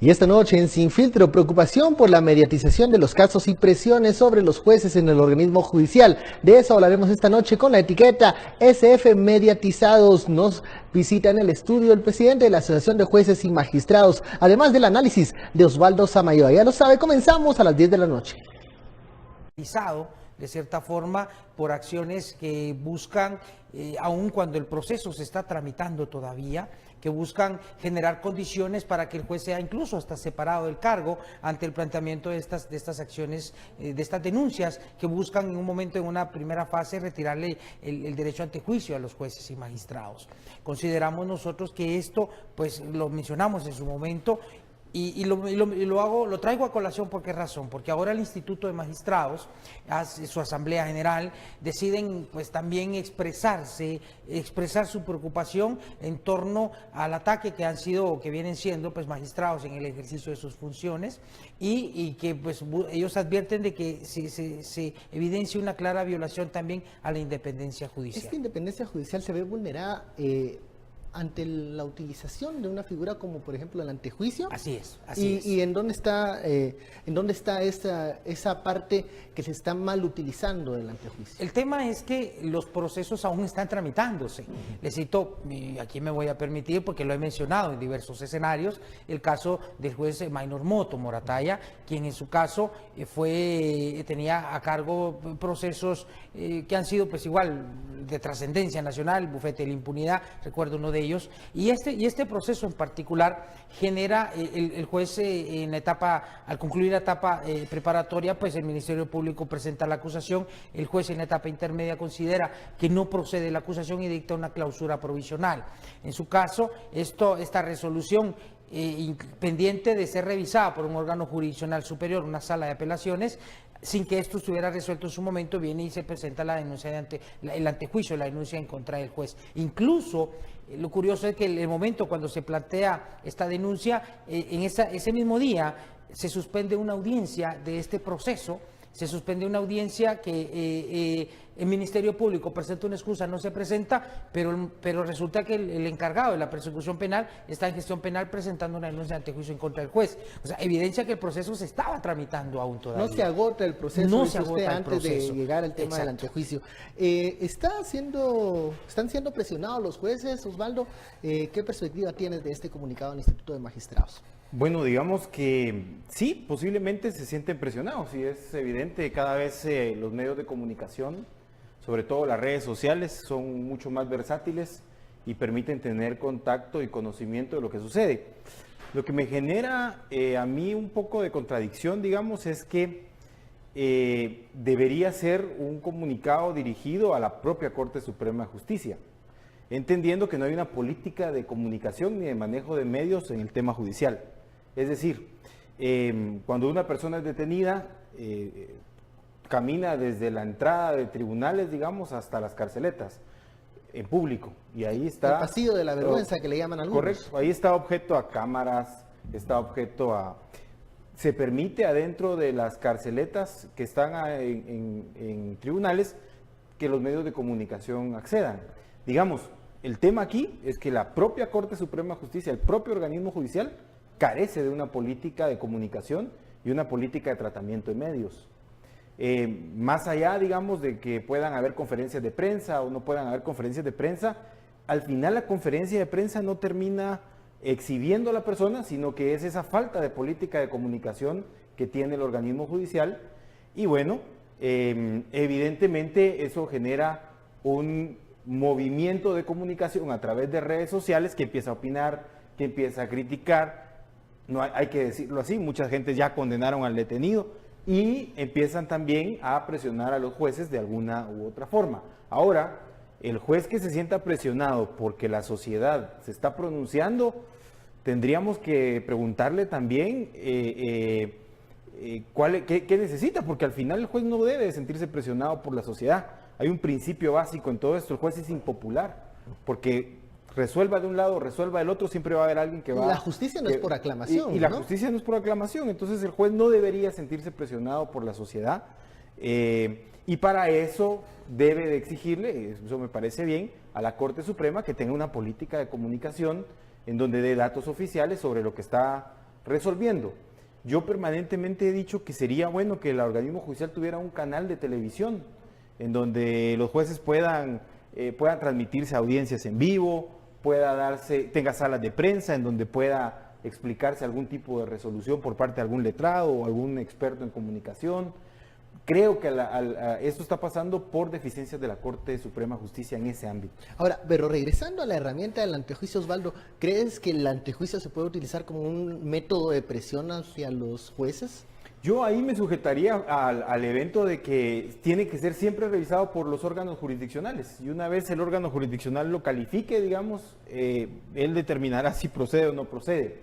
Y esta noche en Sin Filtro, preocupación por la mediatización de los casos y presiones sobre los jueces en el organismo judicial. De eso hablaremos esta noche con la etiqueta SF Mediatizados. Nos visita en el estudio el presidente de la Asociación de Jueces y Magistrados, además del análisis de Osvaldo Samayoa. Ya lo sabe, comenzamos a las 10 de la noche. De cierta forma, por acciones que buscan, aun cuando el proceso se está tramitando todavía, que buscan generar condiciones para que el juez sea incluso hasta separado del cargo ante el planteamiento de estas acciones, de estas denuncias que buscan en un momento, en una primera fase, retirarle el derecho ante juicio a los jueces y magistrados. Consideramos nosotros que esto, pues lo mencionamos en su momento, lo traigo a colación. ¿Por qué razón? Porque ahora el Instituto de Magistrados, su Asamblea General, deciden pues también expresar su preocupación en torno al ataque que vienen siendo pues magistrados en el ejercicio de sus funciones y que pues ellos advierten de que se evidencia una clara violación también a la independencia judicial. Esta independencia judicial se ve vulnerada ante la utilización de una figura como por ejemplo el antejuicio. Así es. ¿Y en dónde está esa parte que se está mal utilizando del antejuicio? El tema es que los procesos aún están tramitándose. Les cito, aquí me voy a permitir porque lo he mencionado en diversos escenarios, el caso del juez Maynor Moto Morataya, quien en su caso tenía a cargo procesos que han sido pues igual de trascendencia nacional, bufete de la impunidad, recuerdo uno de ellos, y este proceso en particular genera el juez al concluir la etapa preparatoria, pues el Ministerio Público presenta la acusación, el juez en la etapa intermedia considera que no procede la acusación y dicta una clausura provisional. En su caso, esta resolución pendiente de ser revisada por un órgano jurisdiccional superior, una sala de apelaciones, sin que esto estuviera resuelto en su momento, viene y se presenta la denuncia el antejuicio, la denuncia en contra del juez. Incluso, lo curioso es que en el momento cuando se plantea esta denuncia, ese mismo día se suspende una audiencia de este proceso, se suspende una audiencia que el Ministerio Público presenta una excusa, no se presenta, pero resulta que el encargado de la persecución penal está en gestión penal presentando una denuncia de antejuicio en contra del juez. O sea, evidencia que el proceso se estaba tramitando aún todavía. No se agota el proceso, no se agota el antes proceso. de llegar al tema Exacto. del antejuicio. ¿Están siendo presionados los jueces, Osvaldo? ¿Qué perspectiva tienes de este comunicado del Instituto de Magistrados? Bueno, digamos que sí, posiblemente se sienten presionados y es evidente, cada vez los medios de comunicación, sobre todo las redes sociales, son mucho más versátiles y permiten tener contacto y conocimiento de lo que sucede. Lo que me genera a mí un poco de contradicción, digamos, es que debería ser un comunicado dirigido a la propia Corte Suprema de Justicia, entendiendo que no hay una política de comunicación ni de manejo de medios en el tema judicial. Es decir, cuando una persona es detenida, camina desde la entrada de tribunales, digamos, hasta las carceletas, en público. Y ahí está... El pasillo de la vergüenza que le llaman algunos. Correcto, ahí está objeto a cámaras, está objeto a... Se permite adentro de las carceletas que están en tribunales que los medios de comunicación accedan. Digamos, el tema aquí es que la propia Corte Suprema de Justicia, el propio organismo judicial, carece de una política de comunicación y una política de tratamiento de medios. Más allá, digamos, de que puedan haber conferencias de prensa o no puedan haber conferencias de prensa, al final la conferencia de prensa no termina exhibiendo a la persona, sino que es esa falta de política de comunicación que tiene el organismo judicial. Y bueno, evidentemente eso genera un movimiento de comunicación a través de redes sociales que empieza a opinar, que empieza a criticar. No hay que decirlo así, mucha gente ya condenaron al detenido y empiezan también a presionar a los jueces de alguna u otra forma. Ahora, el juez que se sienta presionado porque la sociedad se está pronunciando, tendríamos que preguntarle también qué necesita, porque al final el juez no debe sentirse presionado por la sociedad. Hay un principio básico en todo esto: el juez es impopular, porque resuelva de un lado, resuelva del otro, siempre va a haber alguien que va... La justicia no es por aclamación. Y la justicia no es por aclamación, entonces el juez no debería sentirse presionado por la sociedad, y para eso debe de exigirle, eso me parece bien, a la Corte Suprema que tenga una política de comunicación en donde dé datos oficiales sobre lo que está resolviendo. Yo permanentemente he dicho que sería bueno que el organismo judicial tuviera un canal de televisión en donde los jueces puedan transmitirse audiencias en vivo, tenga salas de prensa en donde pueda explicarse algún tipo de resolución por parte de algún letrado o algún experto en comunicación. Creo que esto está pasando por deficiencias de la Corte Suprema de Justicia en ese ámbito. Ahora, pero regresando a la herramienta del antejuicio, Osvaldo, ¿crees que el antejuicio se puede utilizar como un método de presión hacia los jueces? Yo ahí me sujetaría al evento de que tiene que ser siempre revisado por los órganos jurisdiccionales. Y una vez el órgano jurisdiccional lo califique, digamos, él determinará si procede o no procede.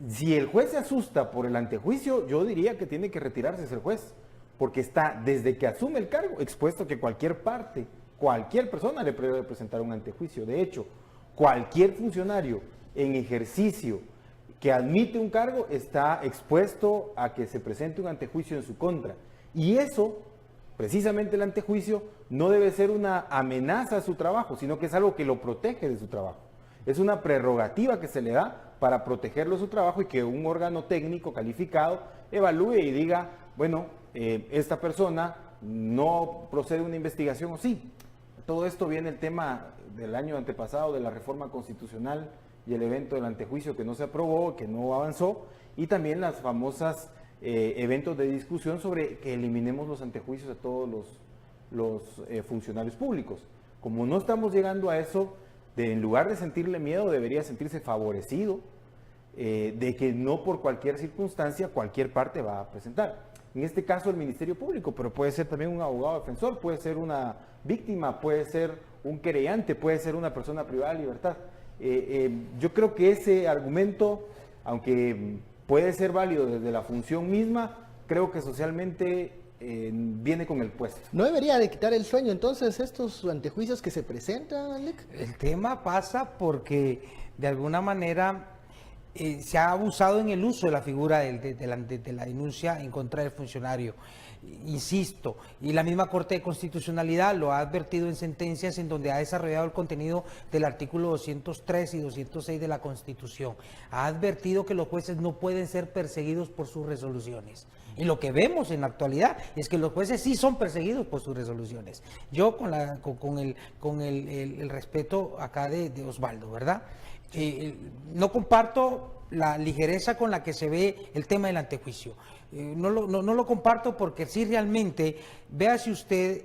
Si el juez se asusta por el antejuicio, yo diría que tiene que retirarse ese juez, porque está desde que asume el cargo expuesto a que cualquier parte, cualquier persona le puede presentar un antejuicio. De hecho, cualquier funcionario en ejercicio que admite un cargo está expuesto a que se presente un antejuicio en su contra. Y eso, precisamente el antejuicio, no debe ser una amenaza a su trabajo, sino que es algo que lo protege de su trabajo. Es una prerrogativa que se le da para protegerlo de su trabajo y que un órgano técnico calificado evalúe y diga, bueno, esta persona no procede a una investigación o sí. Todo esto viene el tema del año antepasado de la reforma constitucional y el evento del antejuicio que no se aprobó, que no avanzó, y también las famosas eventos de discusión sobre que eliminemos los antejuicios a todos los funcionarios públicos. Como no estamos llegando a eso, en lugar de sentirle miedo, debería sentirse favorecido de que no por cualquier circunstancia cualquier parte va a presentar. En este caso el Ministerio Público, pero puede ser también un abogado defensor, puede ser una víctima, puede ser un querellante, puede ser una persona privada de libertad. Yo creo que ese argumento, aunque puede ser válido desde la función misma, creo que socialmente viene con el puesto. ¿No debería de quitar el sueño entonces estos antejuicios que se presentan, Alec? El tema pasa porque de alguna manera se ha abusado en el uso de la figura de la denuncia en contra del funcionario. Insisto, y la misma Corte de Constitucionalidad lo ha advertido en sentencias en donde ha desarrollado el contenido del artículo 203 y 206 de la Constitución. Ha advertido que los jueces no pueden ser perseguidos por sus resoluciones. Y lo que vemos en la actualidad es que los jueces sí son perseguidos por sus resoluciones. Yo con el respeto acá de Osvaldo, ¿verdad? No comparto la ligereza con la que se ve el tema del antejuicio. No lo comparto porque sí realmente, véase usted,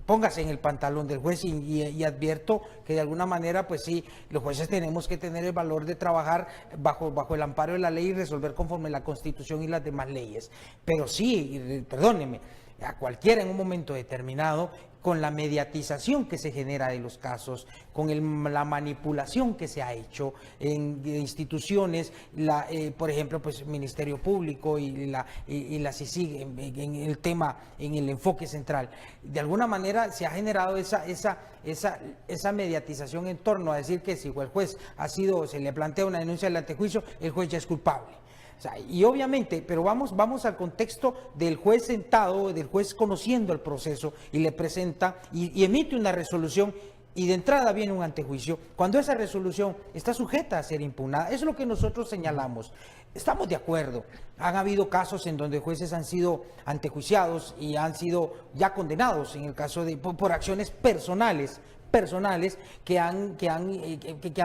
póngase en el pantalón del juez y advierto que de alguna manera, pues sí, los jueces tenemos que tener el valor de trabajar bajo el amparo de la ley y resolver conforme la Constitución y las demás leyes. Pero sí, perdóneme, a cualquiera en un momento determinado, con la mediatización que se genera de los casos, con la manipulación que se ha hecho en instituciones, por ejemplo, pues Ministerio Público y la CICIG en el tema, en el enfoque central. De alguna manera se ha generado esa mediatización en torno a decir que si el juez se le plantea una denuncia del antejuicio, el juez ya es culpable. O sea, y obviamente, pero vamos al contexto del juez sentado, del juez conociendo el proceso y le presenta y emite una resolución y de entrada viene un antejuicio, cuando esa resolución está sujeta a ser impugnada. Eso es lo que nosotros señalamos. Estamos de acuerdo. Han habido casos en donde jueces han sido antejuiciados y han sido ya condenados, en el caso de por acciones personales que han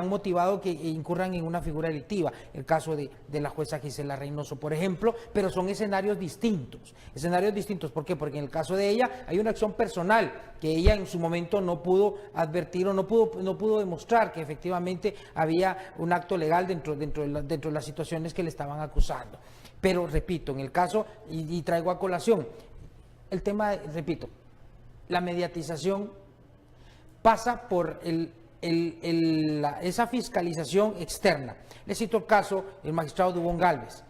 motivado que incurran en una figura delictiva. El caso de la jueza Gisela Reynoso, por ejemplo, pero son escenarios distintos. ¿Por qué? Porque en el caso de ella hay una acción personal que ella en su momento no pudo advertir o no pudo demostrar que efectivamente había un acto legal dentro de las situaciones que le estaban acusando. Pero repito, en el caso, y traigo a colación, el tema, repito, la mediatización pasa por esa fiscalización externa. Le cito el caso del magistrado Dubón Gálvez.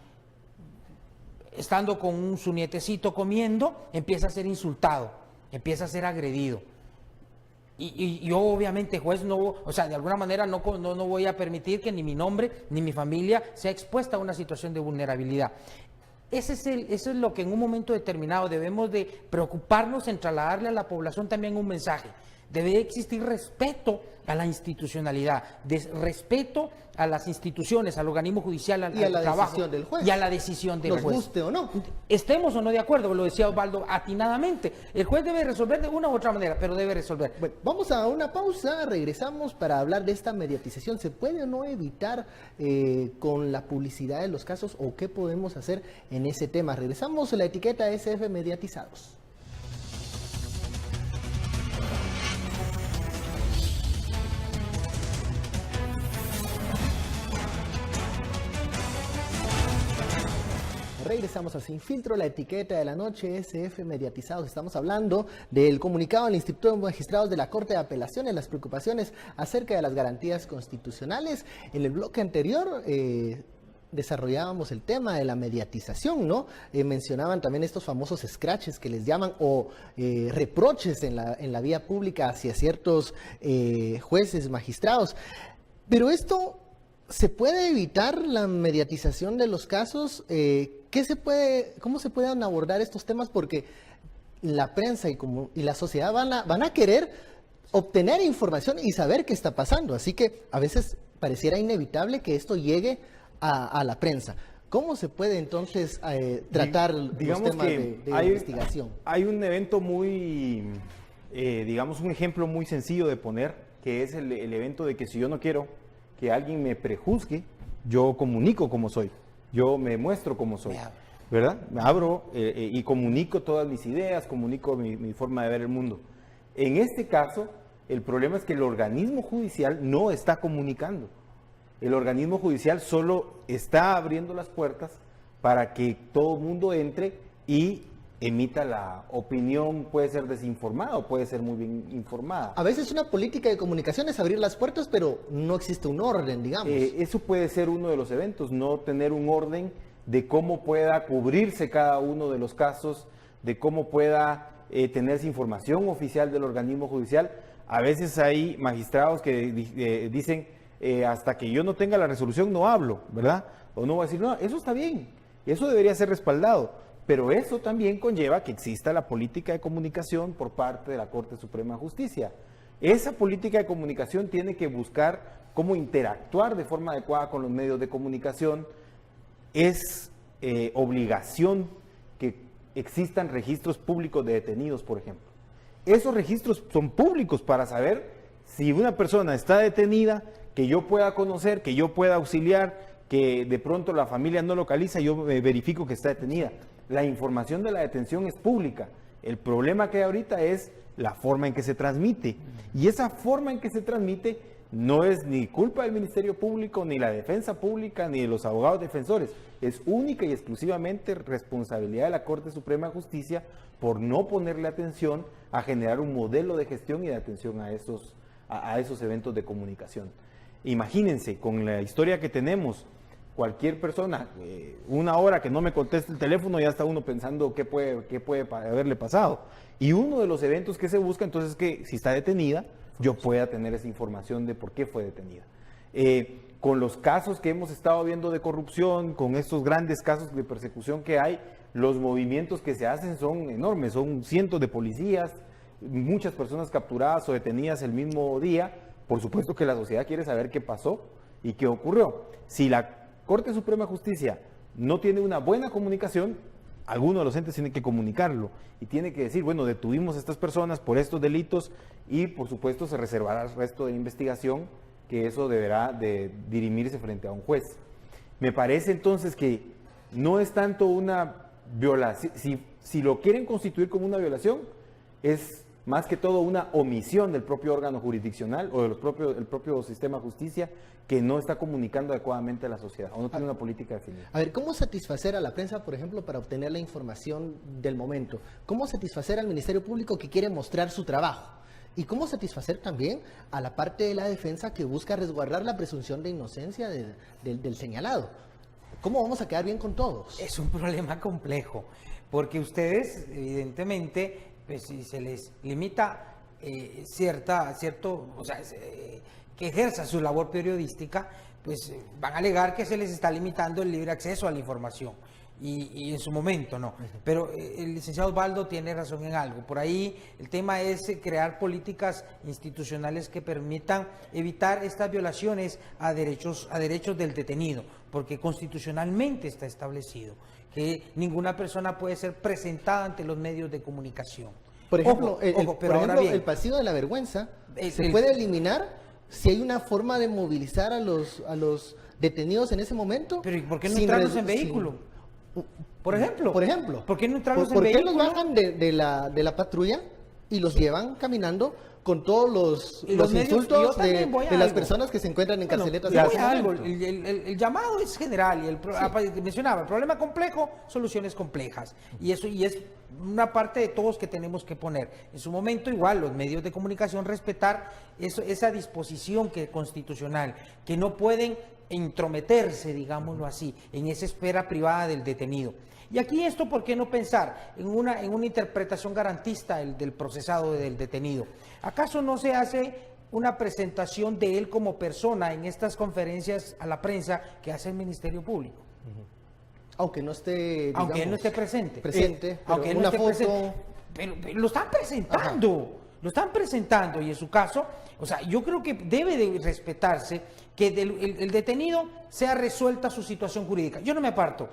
Estando con su nietecito comiendo, empieza a ser insultado, empieza a ser agredido. Y yo obviamente, juez, de alguna manera no voy a permitir que ni mi nombre ni mi familia sea expuesta a una situación de vulnerabilidad. Eso es lo que en un momento determinado debemos de preocuparnos en trasladarle a la población también un mensaje Debe existir respeto a la institucionalidad, respeto a las instituciones, al organismo judicial, al trabajo decisión del juez. Y a la decisión del Nos juez. guste o no. Estemos o no de acuerdo, lo decía Osvaldo atinadamente. El juez debe resolver de una u otra manera, pero debe resolver. Bueno, vamos a una pausa, regresamos para hablar de esta mediatización. ¿Se puede o no evitar con la publicidad de los casos o qué podemos hacer en ese tema? Regresamos a la etiqueta SF Mediatizados. Regresamos a Sin Filtro, la etiqueta de la noche, SF Mediatizados. Estamos hablando del comunicado del Instituto de Magistrados de la Corte de Apelaciones, las preocupaciones acerca de las garantías constitucionales. En el bloque anterior desarrollábamos el tema de la mediatización, ¿no? Mencionaban también estos famosos scratches que les llaman o reproches en la vía pública hacia ciertos jueces, magistrados. Pero esto... ¿Se puede evitar la mediatización de los casos? ¿Cómo se pueden abordar estos temas? Porque la prensa y la sociedad van a querer obtener información y saber qué está pasando. Así que a veces pareciera inevitable que esto llegue a la prensa. ¿Cómo se puede entonces tratar los temas de investigación? Hay un evento muy, digamos, un ejemplo muy sencillo de poner, que es el evento de que si yo no quiero que alguien me prejuzgue, yo comunico como soy, yo me muestro como soy, ¿verdad? Me abro y comunico todas mis ideas, comunico mi forma de ver el mundo. En este caso, el problema es que el organismo judicial no está comunicando. El organismo judicial solo está abriendo las puertas para que todo el mundo entre y emita la opinión, puede ser desinformada o puede ser muy bien informada. A veces una política de comunicación es abrir las puertas, pero no existe un orden, digamos. Eso puede ser uno de los eventos, no tener un orden de cómo pueda cubrirse cada uno de los casos, de cómo pueda tenerse información oficial del organismo judicial. A veces hay magistrados que dicen, hasta que yo no tenga la resolución no hablo, ¿verdad? O no voy a decir, no, eso está bien, eso debería ser respaldado. Pero eso también conlleva que exista la política de comunicación por parte de la Corte Suprema de Justicia. Esa política de comunicación tiene que buscar cómo interactuar de forma adecuada con los medios de comunicación. Es obligación que existan registros públicos de detenidos, por ejemplo. Esos registros son públicos para saber si una persona está detenida, que yo pueda conocer, que yo pueda auxiliar, que de pronto la familia no localiza, yo verifico que está detenida. La información de la detención es pública. El problema que hay ahorita es la forma en que se transmite. Y esa forma en que se transmite no es ni culpa del Ministerio Público, ni la defensa pública, ni de los abogados defensores. Es única y exclusivamente responsabilidad de la Corte Suprema de Justicia por no ponerle atención a generar un modelo de gestión y de atención a esos eventos de comunicación. Imagínense, con la historia que tenemos, cualquier persona, una hora que no me conteste el teléfono, ya está uno pensando qué puede haberle pasado. Y uno de los eventos que se busca entonces es que si está detenida, yo pueda tener esa información de por qué fue detenida. Con los casos que hemos estado viendo de corrupción, con estos grandes casos de persecución que hay, los movimientos que se hacen son enormes, son cientos de policías, muchas personas capturadas o detenidas el mismo día. Por supuesto que la sociedad quiere saber qué pasó y qué ocurrió. Si la Corte Suprema de Justicia no tiene una buena comunicación, alguno de los entes tiene que comunicarlo y tiene que decir, bueno, detuvimos a estas personas por estos delitos y por supuesto se reservará el resto de investigación, que eso deberá de dirimirse frente a un juez. Me parece entonces que no es tanto una violación, si lo quieren constituir como una violación, es más que todo una omisión del propio órgano jurisdiccional o del propio sistema de justicia que no está comunicando adecuadamente a la sociedad o no tiene una política definida. A ver, ¿cómo satisfacer a la prensa, por ejemplo, para obtener la información del momento? ¿Cómo satisfacer al Ministerio Público que quiere mostrar su trabajo? ¿Y cómo satisfacer también a la parte de la defensa que busca resguardar la presunción de inocencia del señalado? ¿Cómo vamos a quedar bien con todos? Es un problema complejo, porque ustedes, evidentemente, pues, si se les limita que ejerza su labor periodística, pues van a alegar que se les está limitando el libre acceso a la información. y en su momento no. Pero el licenciado Osvaldo tiene razón en algo. Por ahí el tema es crear políticas institucionales que permitan evitar estas violaciones a derechos del detenido, porque constitucionalmente está establecido que ninguna persona puede ser presentada ante los medios de comunicación. Por ejemplo, Ojo, el pasivo de la vergüenza se puede eliminar si hay una forma de movilizar a los detenidos en ese momento. Pero ¿y por qué no entrarlos en vehículo? Por ejemplo. ¿Por qué no entrarlos en ¿Por qué vehículo? los bajan de la patrulla y los llevan caminando con todos los insultos de las personas que se encuentran en carceletas? El llamado es general y mencionaba, el problema complejo, soluciones complejas. Y es una parte de todos que tenemos que poner. En su momento, igual, los medios de comunicación respetar esa disposición constitucional, que no pueden intrometerse, digámoslo así, en esa esfera privada del detenido. Y aquí esto, ¿por qué no pensar en una interpretación garantista del procesado del detenido? ¿Acaso no se hace una presentación de él como persona en estas conferencias a la prensa que hace el Ministerio Público? Aunque no esté, digamos, aunque él no esté presente, aunque él no esté presente, pero lo están presentando. Ajá. Lo están presentando y en su caso, o sea, yo creo que debe de respetarse que el detenido sea resuelta su situación jurídica. Yo no me aparto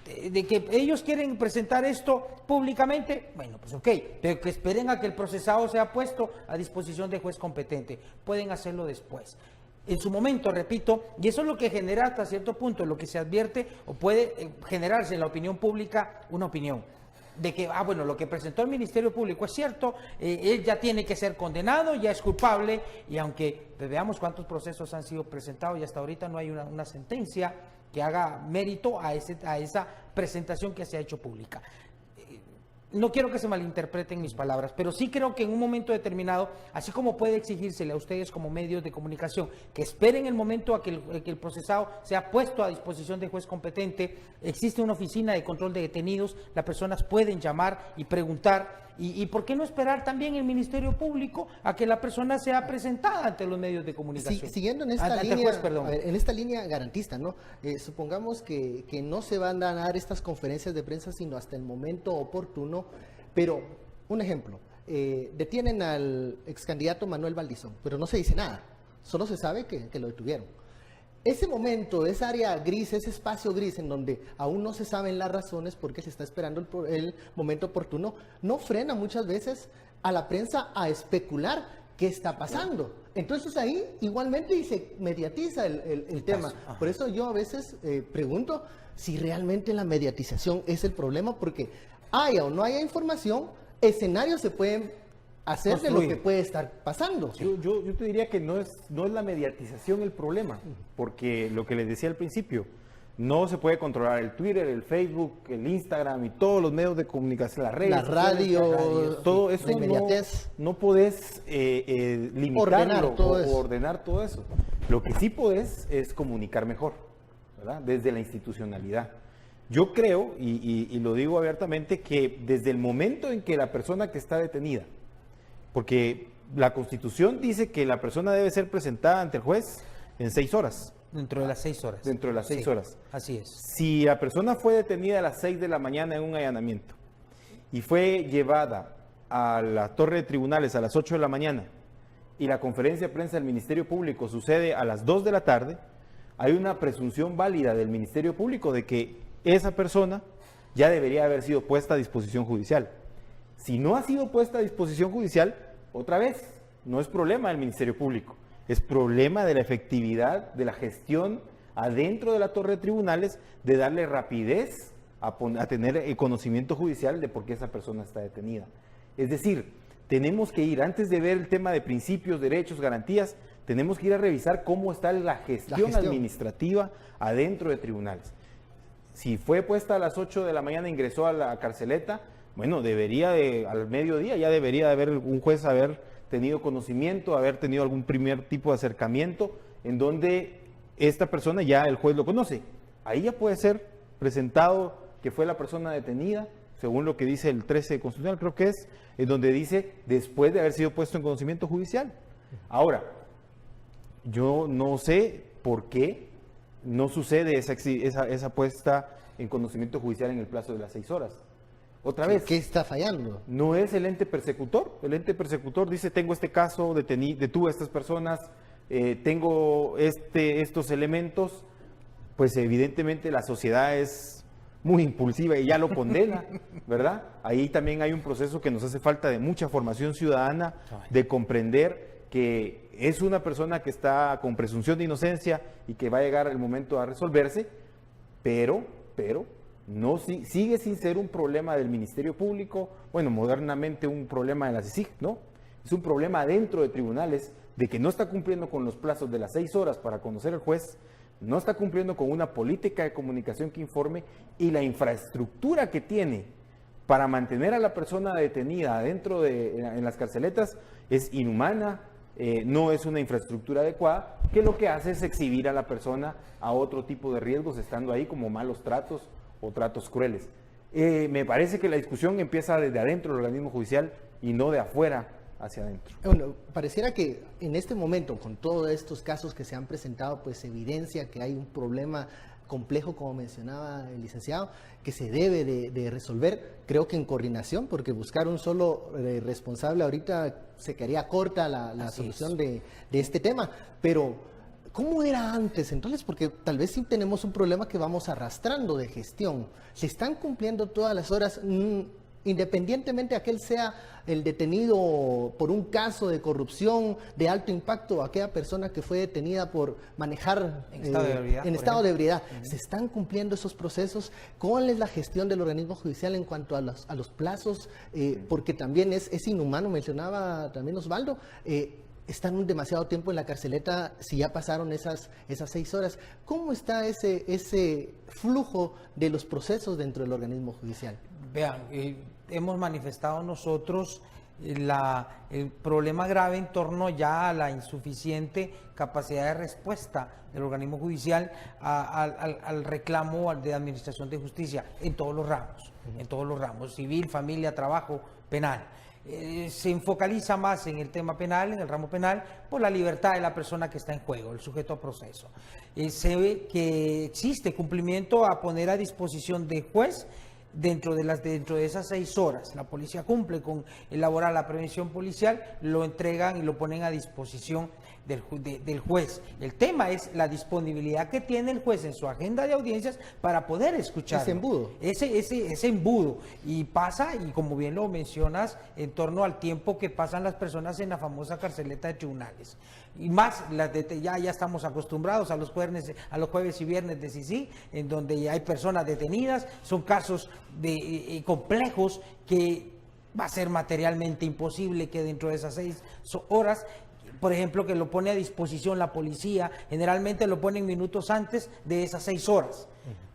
de que ellos quieren presentar esto públicamente, bueno, pues ok, pero que esperen a que el procesado sea puesto a disposición del juez competente. Pueden hacerlo después. En su momento, repito, y eso es lo que genera hasta cierto punto, lo que se advierte o puede generarse en la opinión pública una opinión de que, bueno, lo que presentó el Ministerio Público es cierto, él ya tiene que ser condenado, ya es culpable, y aunque veamos cuántos procesos han sido presentados y hasta ahorita no hay una sentencia que haga mérito a esa presentación que se ha hecho pública. No quiero que se malinterpreten mis palabras, pero sí creo que en un momento determinado, así como puede exigírsele a ustedes como medios de comunicación que esperen el momento a que el procesado sea puesto a disposición del juez competente, existe una oficina de control de detenidos, las personas pueden llamar y preguntar, y ¿por qué no esperar también el Ministerio Público a que la persona sea presentada ante los medios de comunicación? Sí, siguiendo en esta línea, en esta línea garantista, ¿no? Supongamos que no se van a dar estas conferencias de prensa sino hasta el momento oportuno, pero un ejemplo, detienen al ex candidato Manuel Valdizón, pero no se dice nada, solo se sabe que lo detuvieron. Ese momento, esa área gris, ese espacio gris en donde aún no se saben las razones porque se está esperando el momento oportuno, no frena muchas veces a la prensa a especular qué está pasando. Entonces ahí igualmente se mediatiza el tema. Por eso yo a veces pregunto si realmente la mediatización es el problema, porque haya o no haya información, escenarios se pueden hacer de lo que puede estar pasando. Yo te diría que no es la mediatización el problema, porque lo que les decía al principio, no se puede controlar el Twitter, el Facebook, el Instagram y todos los medios de comunicación, las redes, la radio, todo eso no podés limitarlo o ordenar todo eso. Lo que sí podés es comunicar mejor, ¿verdad? Desde la institucionalidad. Yo creo, y lo digo abiertamente, que desde el momento en que la persona que está detenida, porque la Constitución dice que la persona debe ser presentada ante el juez en 6 horas. Dentro de las 6 horas. Dentro de las 6 horas. Así es. Si la persona fue detenida a las 6 de la mañana en un allanamiento y fue llevada a la torre de tribunales a las 8 de la mañana y la conferencia de prensa del Ministerio Público sucede a las 2 de la tarde, hay una presunción válida del Ministerio Público de que esa persona ya debería haber sido puesta a disposición judicial. Si no ha sido puesta a disposición judicial, otra vez, no es problema del Ministerio Público, es problema de la efectividad de la gestión adentro de la torre de tribunales, de darle rapidez a tener el conocimiento judicial de por qué esa persona está detenida. Es decir, tenemos que ir, antes de ver el tema de principios, derechos, garantías, tenemos que ir a revisar cómo está la gestión administrativa adentro de tribunales. Si fue puesta a las 8 de la mañana, ingresó a la carceleta, bueno, al mediodía ya debería de haber un juez haber tenido conocimiento, haber tenido algún primer tipo de acercamiento en donde esta persona ya el juez lo conoce. Ahí ya puede ser presentado que fue la persona detenida, según lo que dice el 13 constitucional, creo que es, en donde dice después de haber sido puesto en conocimiento judicial. Ahora, yo no sé por qué no sucede esa puesta en conocimiento judicial en el plazo de las 6 horas. Otra vez. ¿Qué está fallando? No es el ente persecutor. El ente persecutor dice, tengo este caso, detuve a estas personas, tengo estos elementos. Pues evidentemente la sociedad es muy impulsiva y ya lo condena, ¿verdad? Ahí también hay un proceso que nos hace falta de mucha formación ciudadana, de comprender que es una persona que está con presunción de inocencia y que va a llegar el momento a resolverse, pero no sigue sin ser un problema del Ministerio Público, bueno, modernamente un problema de la CICIG, ¿no? Es un problema dentro de tribunales de que no está cumpliendo con los plazos de las 6 horas para conocer al juez, no está cumpliendo con una política de comunicación que informe, y la infraestructura que tiene para mantener a la persona detenida en las carceletas es inhumana, no es una infraestructura adecuada, que lo que hace es exhibir a la persona a otro tipo de riesgos, estando ahí como malos tratos o tratos crueles. Me parece que la discusión empieza desde adentro del organismo judicial y no de afuera hacia adentro. Bueno, pareciera que en este momento, con todos estos casos que se han presentado, pues evidencia que hay un problema complejo, como mencionaba el licenciado, que se debe de resolver, creo que en coordinación, porque buscar un solo responsable ahorita se quedaría corta la solución de este tema, pero ¿cómo era antes entonces? Porque tal vez sí tenemos un problema que vamos arrastrando de gestión. ¿Se están cumpliendo todas las horas? Independientemente de aquel sea el detenido por un caso de corrupción de alto impacto, aquella persona que fue detenida por manejar en estado de ebriedad, ¿se están cumpliendo esos procesos? ¿Cuál es la gestión del organismo judicial en cuanto a los plazos? Porque también es inhumano, mencionaba también Osvaldo, están demasiado tiempo en la carceleta si ya pasaron esas 6 horas. ¿Cómo está ese flujo de los procesos dentro del organismo judicial? Vean, hemos manifestado nosotros el problema grave en torno ya a la insuficiente capacidad de respuesta del organismo judicial al reclamo de administración de justicia en todos los ramos, civil, familia, trabajo, penal. Se enfocaliza más en el tema penal, en el ramo penal, por la libertad de la persona que está en juego, el sujeto a proceso. Se ve que existe cumplimiento a poner a disposición del juez dentro de esas 6 horas. La policía cumple con elaborar la prevención policial, lo entregan y lo ponen a disposición del juez. El tema es la disponibilidad que tiene el juez en su agenda de audiencias para poder escuchar ese embudo. Ese embudo. Y pasa, y como bien lo mencionas, en torno al tiempo que pasan las personas en la famosa carceleta de tribunales. Y más, ya estamos acostumbrados a los jueves y viernes de CICIG, en donde ya hay personas detenidas, son casos complejos que va a ser materialmente imposible que dentro de esas 6 horas, por ejemplo, que lo pone a disposición la policía, generalmente lo ponen minutos antes de esas 6 horas.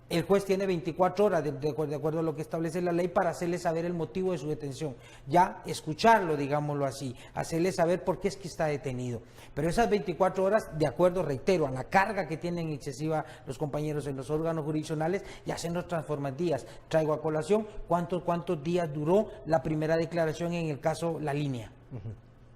El juez tiene 24 horas, de acuerdo a lo que establece la ley, para hacerle saber el motivo de su detención. Ya escucharlo, digámoslo así, hacerle saber por qué es que está detenido. Pero esas 24 horas, de acuerdo, reitero, a la carga que tienen excesiva los compañeros en los órganos jurisdiccionales, ya se nos transforman días. Traigo a colación cuántos días duró la primera declaración en el caso La Línea.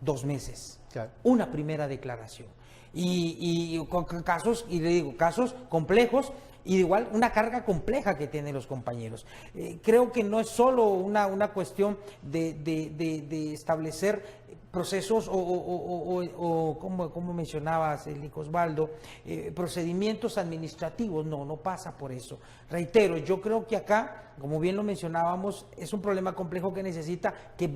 2 meses. Claro. Una primera declaración. Y con casos, y le digo, casos complejos, y igual una carga compleja que tienen los compañeros. Creo que no es solo una cuestión de establecer procesos o como mencionabas, Osvaldo, procedimientos administrativos. No pasa por eso. Reitero, yo creo que acá, como bien lo mencionábamos, es un problema complejo que necesita que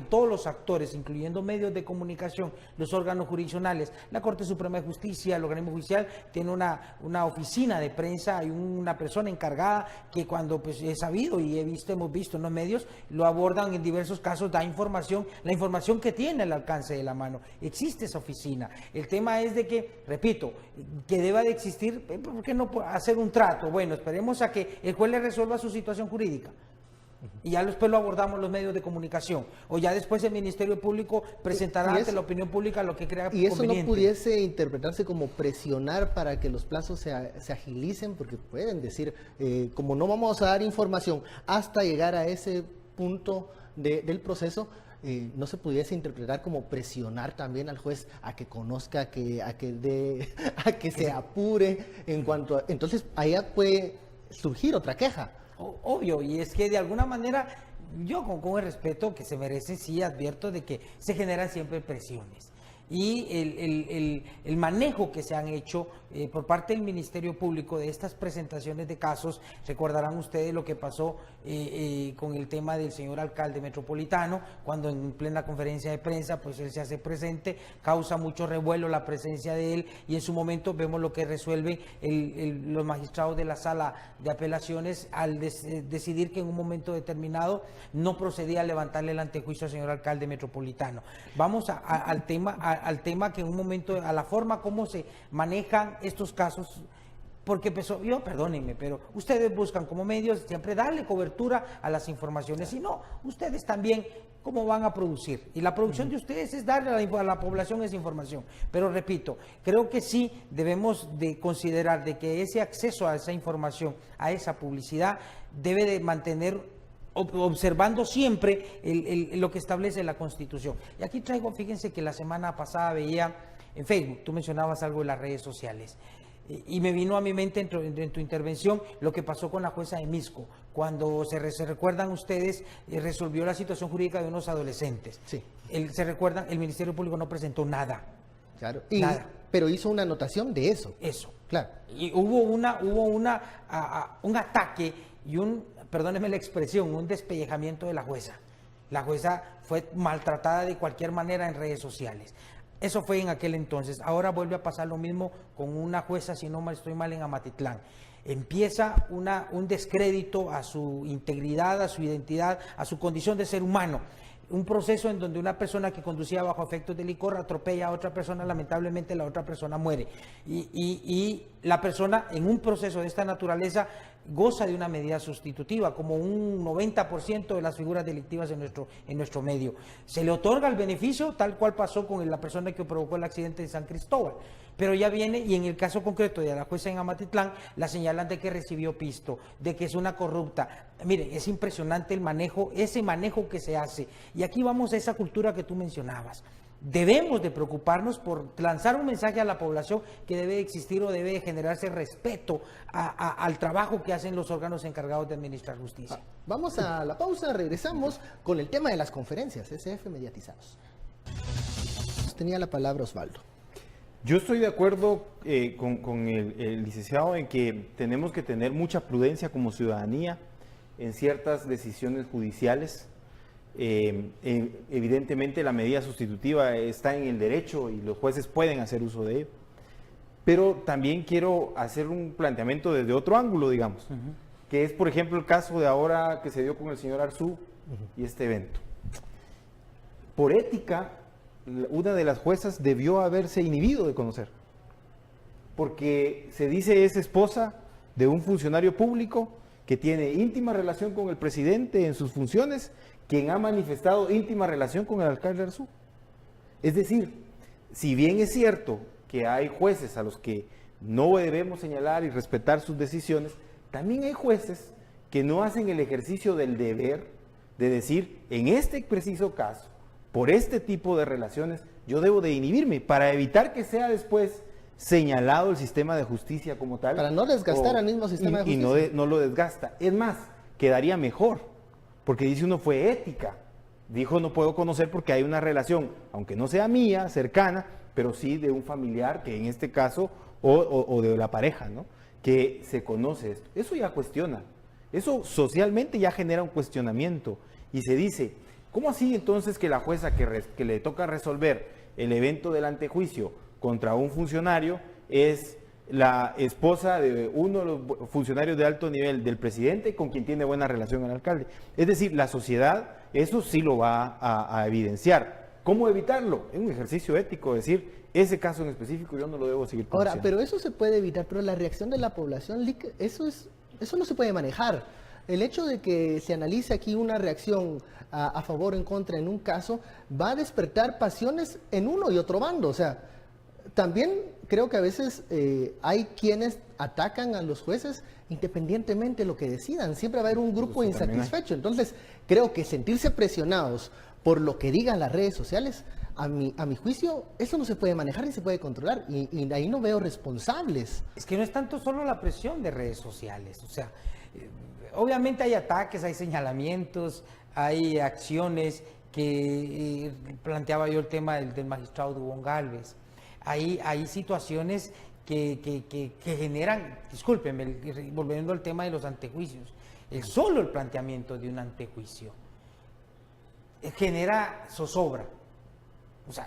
todos los actores, incluyendo medios de comunicación, los órganos jurisdiccionales, la Corte Suprema de Justicia, el organismo judicial, tiene una oficina de prensa, hay una persona encargada que cuando pues he sabido y hemos visto en los medios, lo abordan en diversos casos, da información, la información que tiene al alcance de la mano. Existe esa oficina. El tema es de que, repito, que deba de existir, ¿por qué no hacer un trato? Bueno, esperemos a que el juez le resuelva su situación jurídica. Y ya después lo abordamos los medios de comunicación, o ya después el Ministerio Público presentará ante la opinión pública lo que crea conveniente. ¿Y eso no pudiese interpretarse como presionar para que los plazos se agilicen? Porque pueden decir, como no vamos a dar información hasta llegar a ese punto del proceso, no se pudiese interpretar como presionar también al juez a que conozca, a que se apure en cuanto a... Entonces, allá puede surgir otra queja. Obvio, y es que de alguna manera, yo con el respeto que se merece, sí advierto de que se generan siempre presiones. Y el manejo que se han hecho por parte del Ministerio Público de estas presentaciones de casos, recordarán ustedes lo que pasó con el tema del señor alcalde metropolitano, cuando en plena conferencia de prensa, pues él se hace presente, causa mucho revuelo la presencia de él, y en su momento vemos lo que resuelve los magistrados de la sala de apelaciones al decidir que en un momento determinado no procedía a levantarle el antejuicio al señor alcalde metropolitano. Vamos al tema que en un momento, a la forma como se manejan estos casos, porque perdónenme, pero ustedes buscan como medios siempre darle cobertura a las informaciones, y no, ustedes también, ¿cómo van a producir? Y la producción de ustedes es darle a la población esa información. Pero repito, creo que sí debemos de considerar de que ese acceso a esa información, a esa publicidad, debe de mantener observando siempre lo que establece la Constitución. Y aquí traigo, fíjense que la semana pasada veía en Facebook, tú mencionabas algo de las redes sociales, y me vino a mi mente en tu intervención lo que pasó con la jueza de Misco, cuando se recuerdan ustedes, resolvió la situación jurídica de unos adolescentes. Sí. Se recuerdan, el Ministerio Público no presentó nada. Claro. Nada. Pero hizo una anotación de eso. Eso. Claro. Y hubo un ataque y perdóneme la expresión, un despellejamiento de la jueza. La jueza fue maltratada de cualquier manera en redes sociales. Eso fue en aquel entonces. Ahora vuelve a pasar lo mismo con una jueza, si no estoy mal, en Amatitlán. Empieza un descrédito a su integridad, a su identidad, a su condición de ser humano. Un proceso en donde una persona que conducía bajo efectos de licor atropella a otra persona, lamentablemente la otra persona muere. Y la persona en un proceso de esta naturaleza goza de una medida sustitutiva, como un 90% de las figuras delictivas en nuestro medio. Se le otorga el beneficio, tal cual pasó con la persona que provocó el accidente de San Cristóbal. Pero ya viene, y en el caso concreto de la jueza en Amatitlán, la señalan de que recibió pisto, de que es una corrupta. Mire, es impresionante ese manejo que se hace. Y aquí vamos a esa cultura que tú mencionabas. Debemos de preocuparnos por lanzar un mensaje a la población que debe existir o debe de generarse respeto al trabajo que hacen los órganos encargados de administrar justicia. Vamos a la pausa, regresamos con el tema de las conferencias SF mediatizados. Tenía la palabra Osvaldo. Yo estoy de acuerdo con el licenciado en que tenemos que tener mucha prudencia como ciudadanía en ciertas decisiones judiciales. Evidentemente la medida sustitutiva está en el derecho y los jueces pueden hacer uso de ello, pero también quiero hacer un planteamiento desde otro ángulo, digamos, que es por ejemplo el caso de ahora que se dio con el señor Arzú y este evento. Por ética, una de las juezas debió haberse inhibido de conocer, porque se dice es esposa de un funcionario público que tiene íntima relación con el presidente en sus funciones, quien ha manifestado íntima relación con el alcalde Arzú. Es decir, si bien es cierto que hay jueces a los que no debemos señalar y respetar sus decisiones, también hay jueces que no hacen el ejercicio del deber de decir, en este preciso caso, por este tipo de relaciones, yo debo de inhibirme para evitar que sea después señalado el sistema de justicia como tal. Para no desgastar al mismo sistema de justicia. Y no lo desgasta. Es más, quedaría mejor, porque dice uno fue ética. Dijo no puedo conocer porque hay una relación, aunque no sea mía, cercana, pero sí de un familiar, que en este caso, o de la pareja, ¿no? Que se conoce esto. Eso ya cuestiona. Eso socialmente ya genera un cuestionamiento. Y se dice, ¿cómo así entonces que la jueza que le toca resolver el evento del antejuicio contra un funcionario es la esposa de uno de los funcionarios de alto nivel del presidente con quien tiene buena relación el alcalde? Es decir, la sociedad eso sí lo va a evidenciar. ¿Cómo evitarlo? Es un ejercicio ético, decir, ese caso en específico yo no lo debo seguir conociendo. Ahora, pero eso se puede evitar, pero la reacción de la población, eso no se puede manejar. El hecho de que se analice aquí una reacción a favor o en contra en un caso va a despertar pasiones en uno y otro bando. O sea, también creo que a veces hay quienes atacan a los jueces independientemente de lo que decidan. Siempre va a haber un grupo insatisfecho. Entonces, creo que sentirse presionados por lo que digan las redes sociales, a mi juicio, eso no se puede manejar ni se puede controlar, y ahí no veo responsables. Es que no es tanto solo la presión de redes sociales, o sea, obviamente hay ataques, hay señalamientos, hay acciones que planteaba yo el tema del magistrado Dubón Gálvez. Hay situaciones que generan, discúlpenme, volviendo al tema de los antejuicios, solo el planteamiento de un antejuicio genera zozobra. O sea,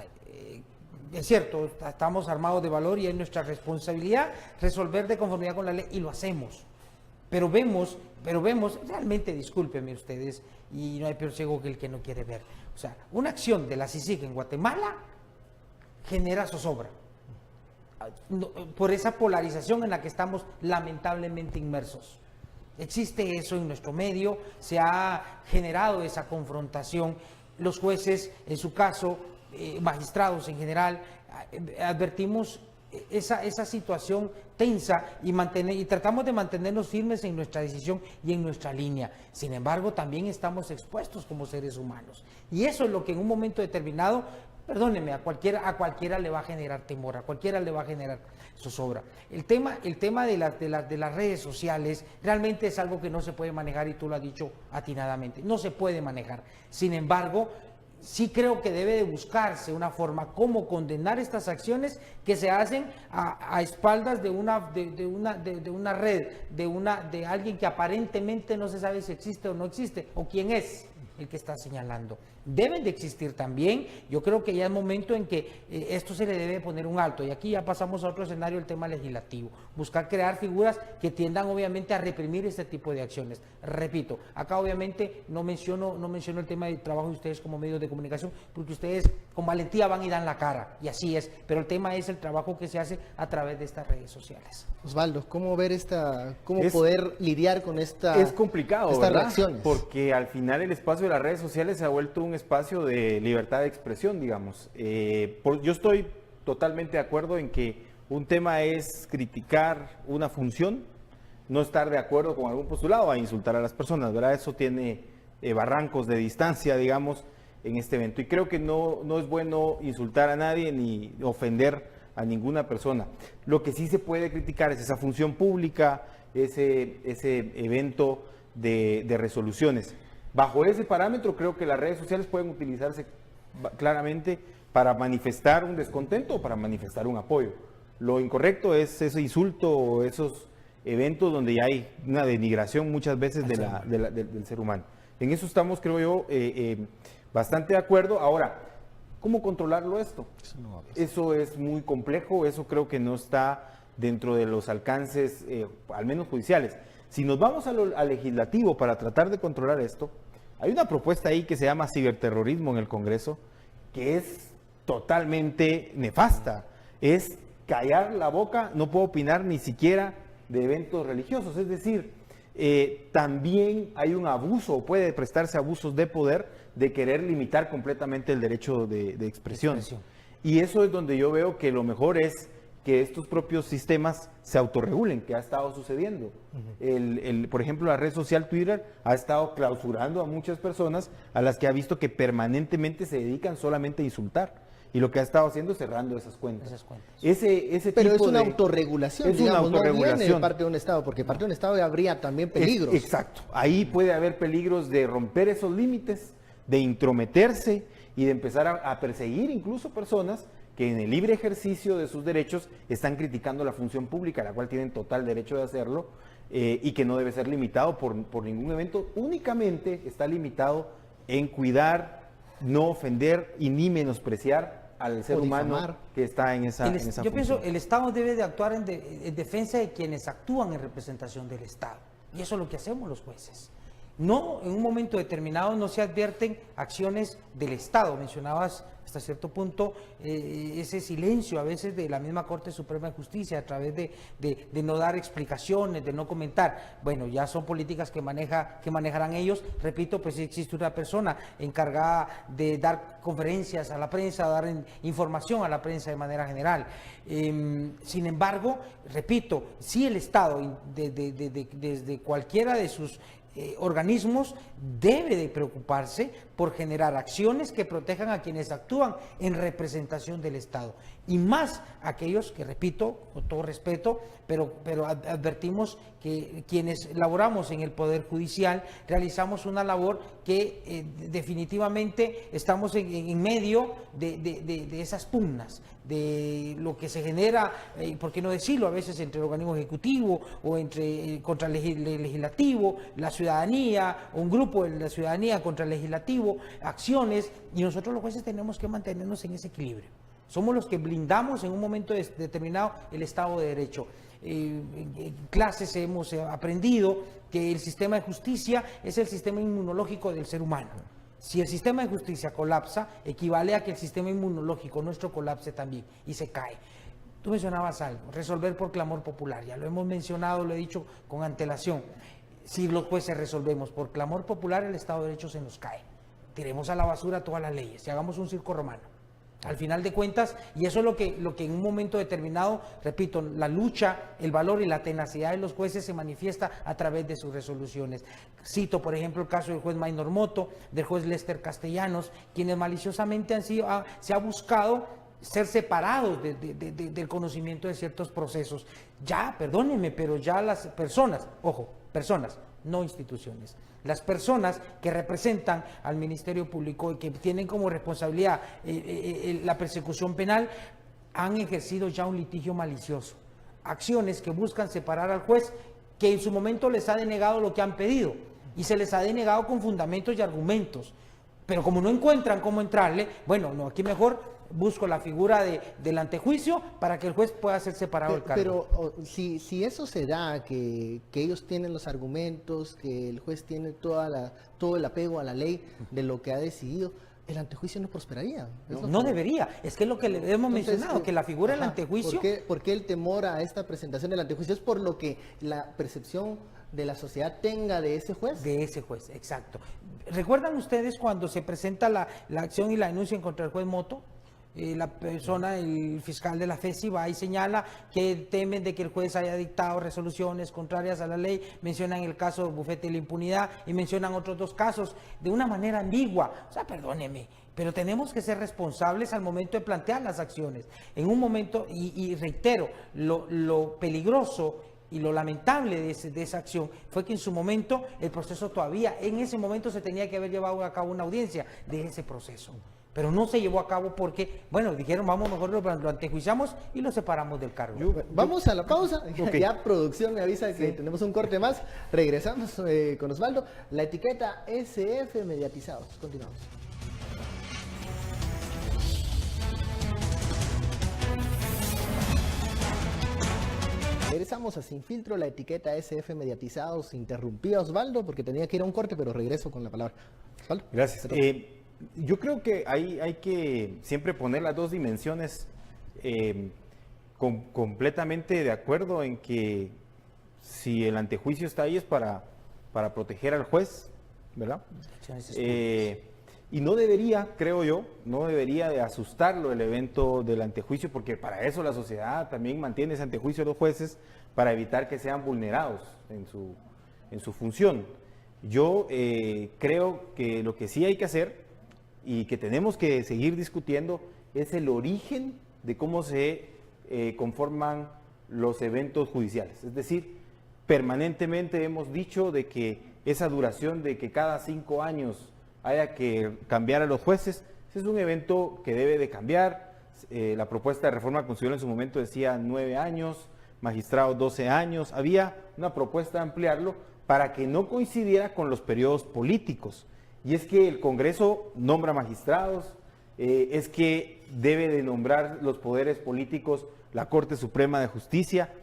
es cierto, estamos armados de valor y es nuestra responsabilidad resolver de conformidad con la ley y lo hacemos. Pero vemos, realmente discúlpenme ustedes, y no hay peor ciego que el que no quiere ver. O sea, una acción de la CICIG en Guatemala genera zozobra. Por esa polarización en la que estamos lamentablemente inmersos. Existe eso en nuestro medio, se ha generado esa confrontación. Los jueces, en su caso, magistrados en general, advertimos esa situación tensa y tratamos de mantenernos firmes en nuestra decisión y en nuestra línea. Sin embargo, también estamos expuestos como seres humanos. Y eso es lo que en un momento determinado, perdónenme, a cualquiera le va a generar temor, a cualquiera le va a generar zozobra. El tema de las redes sociales realmente es algo que no se puede manejar, y tú lo has dicho atinadamente, no se puede manejar. Sin embargo, sí creo que debe de buscarse una forma como condenar estas acciones que se hacen a espaldas de una red, de alguien que aparentemente no se sabe si existe o no existe, o quién es el que está señalando. Deben de existir también, yo creo que ya es momento en que esto se le debe poner un alto, y aquí ya pasamos a otro escenario, el tema legislativo, buscar crear figuras que tiendan obviamente a reprimir este tipo de acciones. Repito, acá obviamente no menciono el tema del trabajo de ustedes como medios de comunicación, porque ustedes con valentía van y dan la cara, y así es, pero el tema es el trabajo que se hace a través de estas redes sociales. Osvaldo, ¿cómo ver poder lidiar con estas reacciones? Porque al final el espacio de las redes sociales se ha vuelto un espacio de libertad de expresión, digamos. Yo estoy totalmente de acuerdo en que un tema es criticar una función, no estar de acuerdo con algún postulado, a insultar a las personas, ¿verdad? Eso tiene barrancos de distancia, digamos, en este evento. Y creo que no es bueno insultar a nadie ni ofender a ninguna persona. Lo que sí se puede criticar es esa función pública, ese evento de resoluciones. Bajo ese parámetro, creo que las redes sociales pueden utilizarse claramente para manifestar un descontento o para manifestar un apoyo. Lo incorrecto es ese insulto o esos eventos donde ya hay una denigración muchas veces del ser humano. En eso estamos, creo yo, bastante de acuerdo. Ahora, ¿cómo controlarlo esto? Eso es muy complejo, eso creo que no está dentro de los alcances, al menos judiciales. Si nos vamos al legislativo para tratar de controlar esto, hay una propuesta ahí que se llama ciberterrorismo en el Congreso, que es totalmente nefasta. Es callar la boca, no puedo opinar ni siquiera de eventos religiosos. Es decir, también hay un abuso, puede prestarse abusos de poder de querer limitar completamente el derecho de expresión. Y eso es donde yo veo que lo mejor es que estos propios sistemas se autorregulen, que ha estado sucediendo. Por ejemplo, la red social Twitter ha estado clausurando a muchas personas a las que ha visto que permanentemente se dedican solamente a insultar. Y lo que ha estado haciendo es cerrando esas cuentas. Pero es una autorregulación, es digamos, una autorregulación. No viene de parte de un Estado, porque parte de un Estado habría también peligros. Exacto. Ahí puede haber peligros de romper esos límites, de intrometerse y de empezar a perseguir incluso personas que en el libre ejercicio de sus derechos están criticando la función pública, la cual tienen total derecho de hacerlo, y que no debe ser limitado por ningún evento, únicamente está limitado en cuidar, no ofender y ni menospreciar al ser humano que está en esa función. Yo pienso, el Estado debe de actuar en defensa de quienes actúan en representación del Estado, y eso es lo que hacemos los jueces. No, en un momento determinado no se advierten acciones del Estado. Mencionabas hasta cierto punto ese silencio a veces de la misma Corte Suprema de Justicia a través de no dar explicaciones, de no comentar. Bueno, ya son políticas que manejarán ellos. Repito, pues existe una persona encargada de dar conferencias a la prensa, dar información a la prensa de manera general. Sin embargo, repito, si el Estado, desde cualquiera de sus organismos, debe de preocuparse por generar acciones que protejan a quienes actúan en representación del Estado, y más aquellos que, repito, con todo respeto, pero advertimos que quienes laboramos en el Poder Judicial realizamos una labor que definitivamente estamos en medio de esas pugnas, de lo que se genera, por qué no decirlo, a veces entre el organismo ejecutivo o contra el legislativo, la ciudadanía, un grupo de la ciudadanía contra el legislativo, acciones, y nosotros los jueces tenemos que mantenernos en ese equilibrio. Somos los que blindamos en un momento determinado el Estado de Derecho. En clases hemos aprendido que el sistema de justicia es el sistema inmunológico del ser humano. Si el sistema de justicia colapsa, equivale a que el sistema inmunológico nuestro colapse también y se cae. Tú mencionabas algo, resolver por clamor popular, ya lo hemos mencionado, lo he dicho con antelación. Si los jueces resolvemos por clamor popular, el Estado de Derecho se nos cae. Tiremos a la basura todas las leyes y hagamos un circo romano. Al final de cuentas, y eso es lo que en un momento determinado, repito, la lucha, el valor y la tenacidad de los jueces se manifiesta a través de sus resoluciones. Cito, por ejemplo, el caso del juez Maynor Moto, del juez Lester Castellanos, quienes maliciosamente se ha buscado ser separados del conocimiento de ciertos procesos. Ya, perdónenme, pero ya las personas, ojo, personas, no instituciones. Las personas que representan al Ministerio Público y que tienen como responsabilidad la persecución penal han ejercido ya un litigio malicioso. Acciones que buscan separar al juez, que en su momento les ha denegado lo que han pedido y se les ha denegado con fundamentos y argumentos. Pero como no encuentran cómo entrarle, bueno, no, aquí mejor busco la figura del antejuicio para que el juez pueda ser separado del cargo. Pero si eso se da, que ellos tienen los argumentos, que el juez tiene todo el apego a la ley de lo que ha decidido, el antejuicio no prosperaría. No debería, es que es lo que le hemos mencionado, que la figura del antejuicio... ¿Por qué el temor a esta presentación del antejuicio? ¿Es por lo que la percepción de la sociedad tenga de ese juez? De ese juez, exacto. ¿Recuerdan ustedes cuando se presenta la acción y la denuncia en contra del juez Moto? La persona, el fiscal de la FESI va y señala que temen de que el juez haya dictado resoluciones contrarias a la ley, mencionan el caso del bufete de la impunidad y mencionan otros dos casos de una manera ambigua. O sea, perdóneme, pero tenemos que ser responsables al momento de plantear las acciones. En un momento, y reitero, lo peligroso y lo lamentable de esa acción fue que en su momento el proceso todavía, en ese momento se tenía que haber llevado a cabo una audiencia de ese proceso. Pero no se llevó a cabo porque, bueno, dijeron, vamos, mejor lo antejuiciamos y lo separamos del cargo. Vamos a la pausa. Okay. Ya producción me avisa que tenemos un corte más. Regresamos con Osvaldo. La etiqueta SF Mediatizados. Continuamos. Regresamos a Sin Filtro, la etiqueta SF Mediatizados. Interrumpí a Osvaldo porque tenía que ir a un corte, pero regreso con la palabra. Osvaldo. Gracias. Yo creo que hay que siempre poner las dos dimensiones completamente de acuerdo en que si el antejuicio está ahí es para proteger al juez, ¿verdad? Y no debería, creo yo, no debería de asustarlo el evento del antejuicio, porque para eso la sociedad también mantiene ese antejuicio de los jueces, para evitar que sean vulnerados en su función. Yo creo que lo que sí hay que hacer y que tenemos que seguir discutiendo es el origen de cómo se conforman los eventos judiciales. Es decir, permanentemente hemos dicho de que esa duración de que cada 5 años haya que cambiar a los jueces, es un evento que debe de cambiar. La propuesta de reforma constitucional en su momento decía 9 años, magistrados 12 años. Había una propuesta de ampliarlo para que no coincidiera con los periodos políticos. Y es que el Congreso nombra magistrados, es que debe de nombrar los poderes políticos la Corte Suprema de Justicia,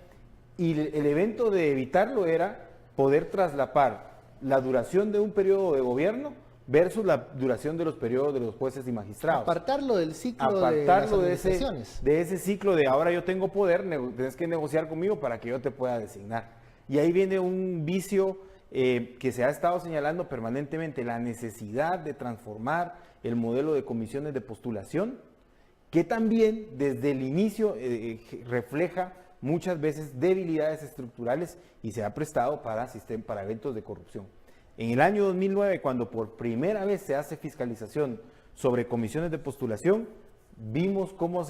y el evento de evitarlo era poder traslapar la duración de un periodo de gobierno versus la duración de los periodos de los jueces y magistrados. Apartarlo del ciclo de las administraciones. de ese ciclo de ahora yo tengo poder, tienes que negociar conmigo para que yo te pueda designar. Y ahí viene un vicio que se ha estado señalando permanentemente, la necesidad de transformar el modelo de comisiones de postulación, que también desde el inicio refleja muchas veces debilidades estructurales y se ha prestado para eventos de corrupción. En el año 2009, cuando por primera vez se hace fiscalización sobre comisiones de postulación, vimos cómo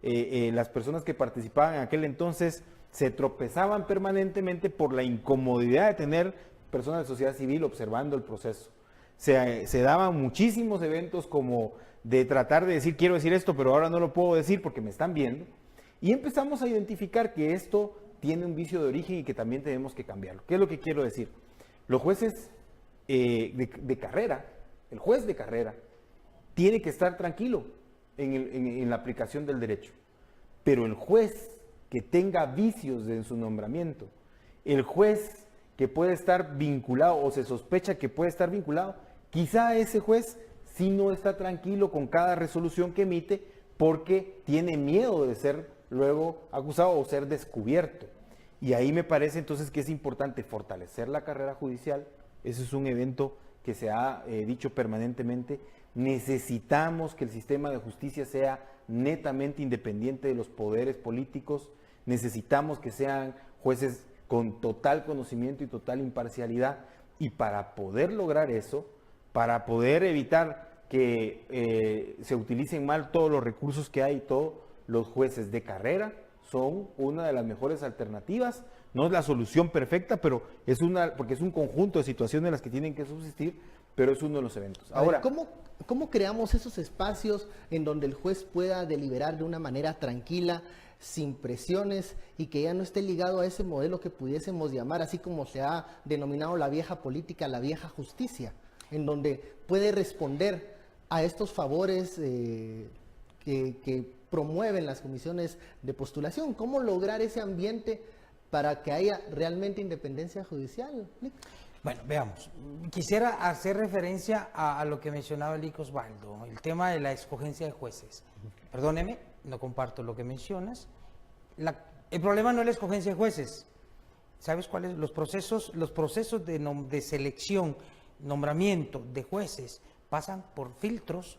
las personas que participaban en aquel entonces se tropezaban permanentemente por la incomodidad de tener personas de sociedad civil observando el proceso. Se daban muchísimos eventos como de tratar de decir, quiero decir esto, pero ahora no lo puedo decir porque me están viendo. Y empezamos a identificar que esto tiene un vicio de origen y que también tenemos que cambiarlo. ¿Qué es lo que quiero decir? Los jueces de carrera, el juez de carrera, tiene que estar tranquilo en la aplicación del derecho. Pero el juez que tenga vicios en su nombramiento, el juez que puede estar vinculado o se sospecha que puede estar vinculado, quizá ese juez sí no está tranquilo con cada resolución que emite porque tiene miedo de ser luego acusado o ser descubierto. Y ahí me parece entonces que es importante fortalecer la carrera judicial. Ese es un evento que se ha dicho permanentemente. Necesitamos que el sistema de justicia sea netamente independiente de los poderes políticos. Necesitamos que sean jueces con total conocimiento y total imparcialidad. Y para poder lograr eso, para poder evitar que se utilicen mal todos los recursos que hay, los jueces de carrera son una de las mejores alternativas. No es la solución perfecta, pero porque es un conjunto de situaciones en las que tienen que subsistir, pero es uno de los eventos. Ahora, ¿cómo creamos esos espacios en donde el juez pueda deliberar de una manera tranquila, sin presiones y que ya no esté ligado a ese modelo que pudiésemos llamar, así como se ha denominado la vieja política, la vieja justicia, en donde puede responder a estos favores que promueven las comisiones de postulación? ¿Cómo lograr ese ambiente para que haya realmente independencia judicial? Bueno, veamos. Quisiera hacer referencia a lo que mencionaba Lic Osvaldo, el tema de la escogencia de jueces. Perdóneme, no comparto lo que mencionas. El problema no es la escogencia de jueces. ¿Sabes cuáles? Los procesos de selección, nombramiento de jueces pasan por filtros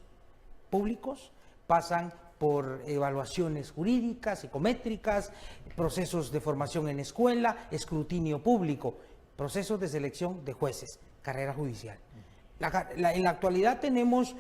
públicos, pasan por evaluaciones jurídicas, psicométricas, procesos de formación en escuela, escrutinio público, procesos de selección de jueces, carrera judicial. En la actualidad tenemos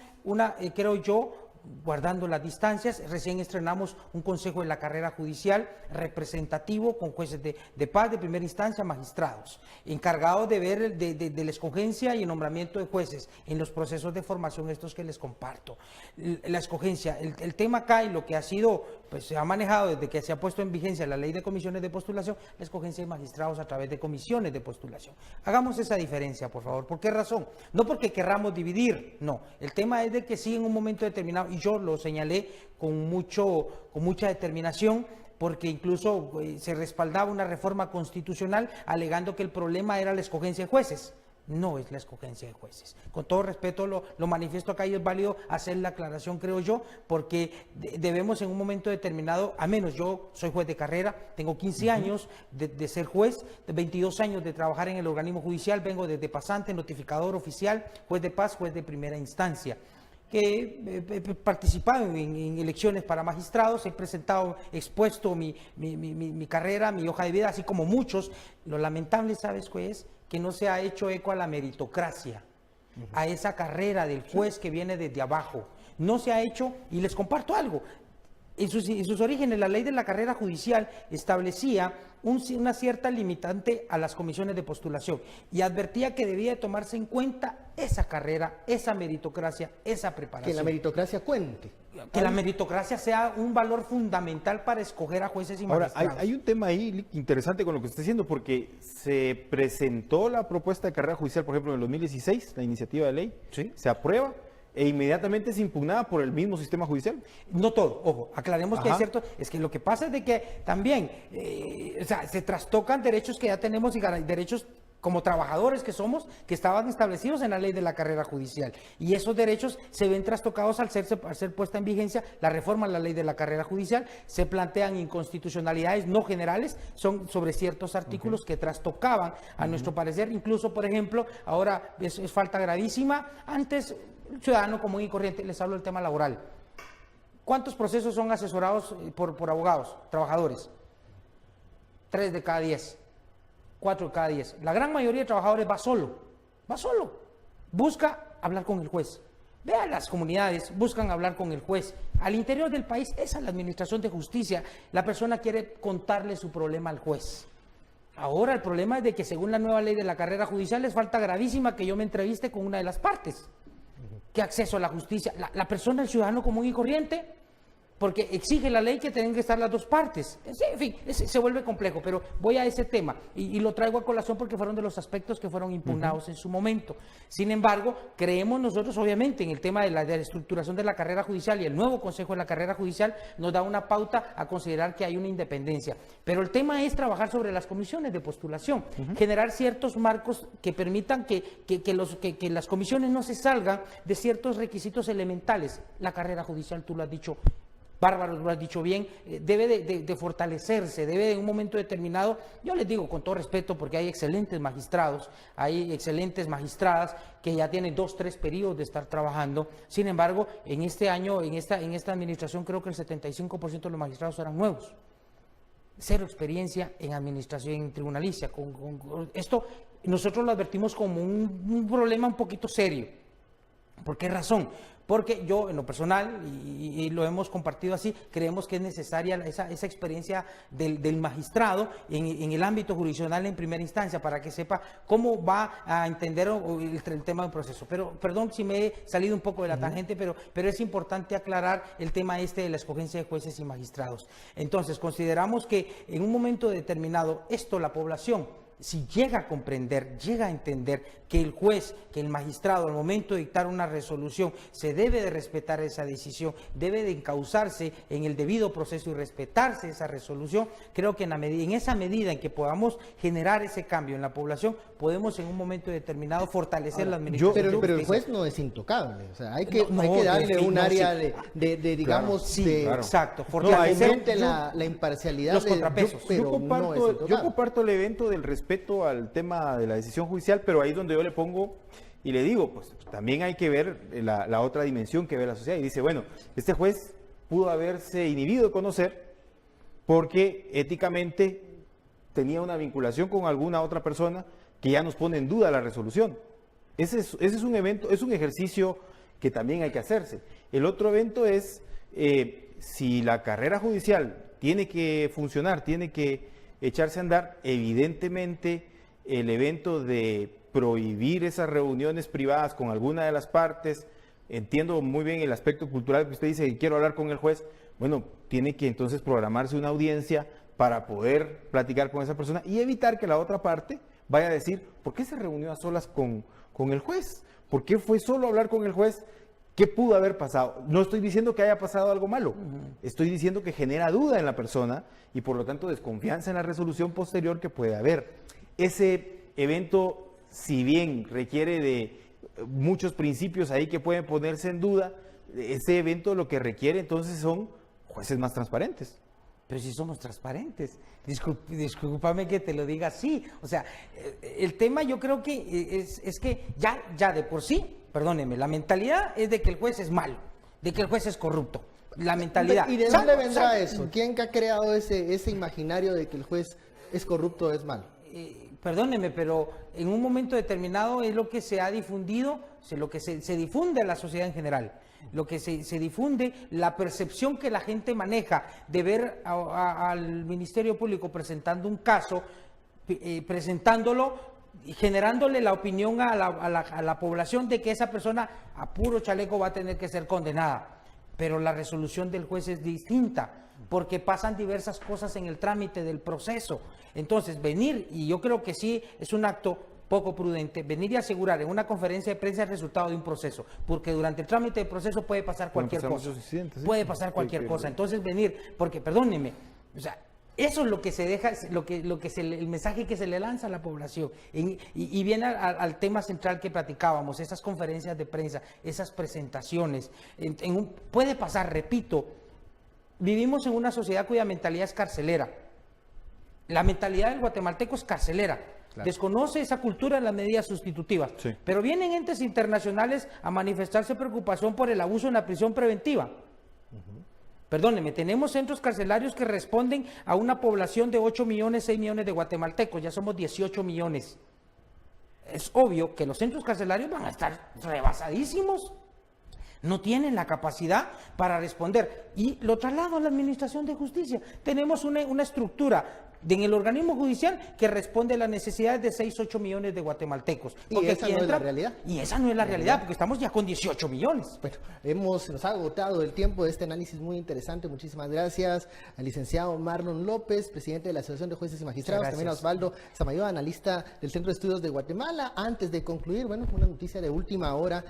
creo yo, guardando las distancias, recién estrenamos un consejo de la carrera judicial representativo con jueces de paz de primera instancia, magistrados, encargados de ver de la escogencia y el nombramiento de jueces en los procesos de formación estos que les comparto. La escogencia, el tema acá y lo que ha sido, pues se ha manejado desde que se ha puesto en vigencia la ley de comisiones de postulación, la escogencia de magistrados a través de comisiones de postulación. Hagamos esa diferencia, por favor. ¿Por qué razón? No porque querramos dividir, no. El tema es de que sí en un momento determinado, y yo lo señalé con mucha determinación, porque incluso se respaldaba una reforma constitucional alegando que el problema era la escogencia de jueces. No es la escogencia de jueces. Con todo respeto lo manifiesto acá y es válido hacer la aclaración, creo yo, porque debemos en un momento determinado, a menos yo soy juez de carrera, tengo 15 años de ser juez, de 22 años de trabajar en el organismo judicial, vengo desde pasante, notificador oficial, juez de paz, juez de primera instancia, que he participado en elecciones para magistrados, he expuesto mi carrera, mi hoja de vida, así como muchos. Lo lamentable, ¿sabes, juez? Que no se ha hecho eco a la meritocracia, a esa carrera del juez que viene desde abajo. No se ha hecho, y les comparto algo. En sus orígenes, la ley de la carrera judicial establecía una cierta limitante a las comisiones de postulación y advertía que debía de tomarse en cuenta esa carrera, esa meritocracia, esa preparación. Que la meritocracia cuente. Que la meritocracia sea un valor fundamental para escoger a jueces y magistrados. Ahora, hay un tema ahí interesante con lo que está diciendo, porque se presentó la propuesta de carrera judicial, por ejemplo, en el 2016, la iniciativa de ley, ¿sí? Se aprueba, e inmediatamente es impugnada por el mismo sistema judicial. No todo, ojo, aclaremos que es cierto, es que lo que pasa es de que también se trastocan derechos que ya tenemos y derechos como trabajadores que somos, que estaban establecidos en la ley de la carrera judicial. Y esos derechos se ven trastocados al ser puesta en vigencia la reforma a la ley de la carrera judicial. Se plantean inconstitucionalidades no generales, son sobre ciertos artículos que trastocaban, a nuestro parecer. Incluso, por ejemplo, ahora es falta gravísima. Antes, el ciudadano común y corriente, les hablo del tema laboral. ¿Cuántos procesos son asesorados por abogados, trabajadores? 3 de cada 10. 4 de cada 10. La gran mayoría de trabajadores va solo, busca hablar con el juez. Vean las comunidades, buscan hablar con el juez. Al interior del país, esa es la administración de justicia. La persona quiere contarle su problema al juez. Ahora el problema es de que según la nueva ley de la carrera judicial es falta gravísima que yo me entreviste con una de las partes. ¿Qué acceso a la justicia? La persona, el ciudadano común y corriente, porque exige la ley que tienen que estar las dos partes. En fin, se vuelve complejo, pero voy a ese tema y lo traigo a colación porque fueron de los aspectos que fueron impugnados en su momento. Sin embargo, creemos nosotros obviamente en el tema de la estructuración de la carrera judicial, y el nuevo Consejo de la Carrera Judicial nos da una pauta a considerar que hay una independencia. Pero el tema es trabajar sobre las comisiones de postulación, generar ciertos marcos que permitan que las comisiones no se salgan de ciertos requisitos elementales. La carrera judicial, tú lo has dicho, Bárbaro, lo has dicho bien, debe de fortalecerse, debe en un momento determinado, yo les digo con todo respeto porque hay excelentes magistrados, hay excelentes magistradas que ya tienen 2, 3 periodos de estar trabajando. Sin embargo, en este año, en esta administración, creo que el 75% de los magistrados eran nuevos. Cero experiencia en administración, en tribunalicia. Esto nosotros lo advertimos como un problema un poquito serio. ¿Por qué razón? Porque yo, en lo personal, y lo hemos compartido así, creemos que es necesaria esa experiencia del magistrado en el ámbito jurisdiccional en primera instancia, para que sepa cómo va a entender el tema del proceso. Pero, perdón si me he salido un poco de la tangente, pero es importante aclarar el tema de la escogencia de jueces y magistrados. Entonces, consideramos que en un momento determinado, la población, si llega a comprender, llega a entender que el juez, que el magistrado, al momento de dictar una resolución, se debe de respetar esa decisión, debe de encauzarse en el debido proceso y respetarse esa resolución, creo que en esa medida en que podamos generar ese cambio en la población, podemos en un momento determinado fortalecer la administración. Pero el juez no es intocable, o sea, hay que darle un área digamos, exacto, fortalecer la imparcialidad, los contrapesos. Yo comparto el evento del respeto al tema de la decisión judicial, pero ahí es donde yo le pongo y le digo, pues también hay que ver la otra dimensión que ve la sociedad, y dice, bueno, este juez pudo haberse inhibido de conocer porque éticamente tenía una vinculación con alguna otra persona que ya nos pone en duda la resolución. Ese es un evento, es un ejercicio que también hay que hacerse. El otro evento es, si la carrera judicial tiene que funcionar, tiene que echarse a andar, evidentemente el evento de prohibir esas reuniones privadas con alguna de las partes, entiendo muy bien el aspecto cultural que usted dice que quiero hablar con el juez, bueno, tiene que entonces programarse una audiencia para poder platicar con esa persona y evitar que la otra parte vaya a decir, ¿por qué se reunió a solas con el juez? ¿Por qué fue solo a hablar con el juez? ¿Qué pudo haber pasado? No estoy diciendo que haya pasado algo malo, estoy diciendo que genera duda en la persona y por lo tanto desconfianza en la resolución posterior que puede haber. Ese evento, si bien requiere de muchos principios ahí que pueden ponerse en duda, ese evento lo que requiere entonces son jueces más transparentes. Pero si somos transparentes, discúlpame que te lo diga así, o sea, el tema yo creo que es que ya de por sí, perdóneme, la mentalidad es de que el juez es malo, de que el juez es corrupto, la mentalidad. ¿Y de dónde vendrá eso? ¿Quién ha creado ese imaginario de que el juez es corrupto o es malo? Perdóneme, pero en un momento determinado es lo que se ha difundido, lo que se difunde a la sociedad en general, lo que se difunde, la percepción que la gente maneja de ver al Ministerio Público presentando un caso, presentándolo y generándole la opinión a la población de que esa persona a puro chaleco va a tener que ser condenada. Pero la resolución del juez es distinta, porque pasan diversas cosas en el trámite del proceso. Entonces, venir, y yo creo que sí es un acto poco prudente, venir y asegurar en una conferencia de prensa el resultado de un proceso, porque durante el trámite del proceso puede pasar cualquier cosa. Puede pasar cualquier cosa. Entonces, venir, porque perdónenme, o sea, Eso es lo que se deja, el mensaje que se le lanza a la población. Y viene al tema central que platicábamos, esas conferencias de prensa, esas presentaciones. Puede pasar, repito, vivimos en una sociedad cuya mentalidad es carcelera. La mentalidad del guatemalteco es carcelera. Claro. Desconoce esa cultura en las medidas sustitutivas. Sí. Pero vienen entes internacionales a manifestarse preocupación por el abuso en la prisión preventiva. Perdóneme, tenemos centros carcelarios que responden a una población de 8 millones, 6 millones de guatemaltecos, ya somos 18 millones. Es obvio que los centros carcelarios van a estar rebasadísimos. No tienen la capacidad para responder. Y lo traslado a la Administración de Justicia. Tenemos una estructura en el organismo judicial que responde a las necesidades de 6, 8 millones de guatemaltecos. Y esa no es la realidad. Y esa no es la realidad, porque estamos ya con 18 millones. Bueno, nos ha agotado el tiempo de este análisis muy interesante. Muchísimas gracias al licenciado Marlon López, presidente de la Asociación de Jueces y Magistrados, también a Osvaldo Samayoa, analista del Centro de Estudios de Guatemala. Antes de concluir, bueno, una noticia de última hora.